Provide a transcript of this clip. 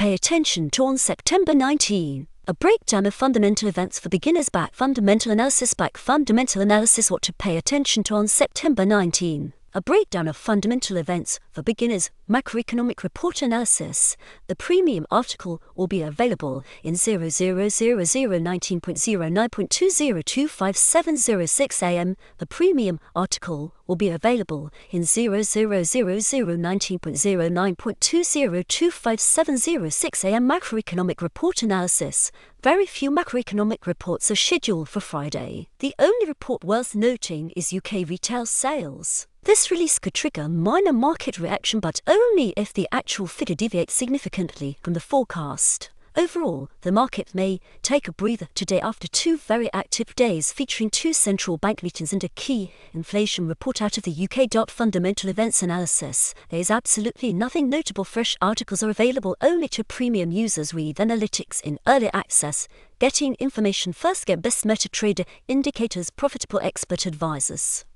pay attention to on September 19. A breakdown of fundamental events for beginners. Fundamental analysis. Fundamental analysis. What to pay attention to on September 19. A breakdown of fundamental events for beginners. Macroeconomic report analysis. The premium article will be available in 000019.09.20257006 AM. The premium article will be available in 000019.09.20257006 AM. Macroeconomic report analysis. Very few macroeconomic reports are scheduled for Friday. The only report worth noting is UK retail sales. This release could trigger minor market reaction, but only if the actual figure deviates significantly from the forecast. Overall, the market may take a breather today after two very active days featuring two central bank meetings and a key inflation report out of the UK. Fundamental events analysis. There is absolutely nothing notable. Fresh articles are available only to premium users. Read analytics in early access. Getting information first. Get best MetaTrader indicators. Profitable expert advisors.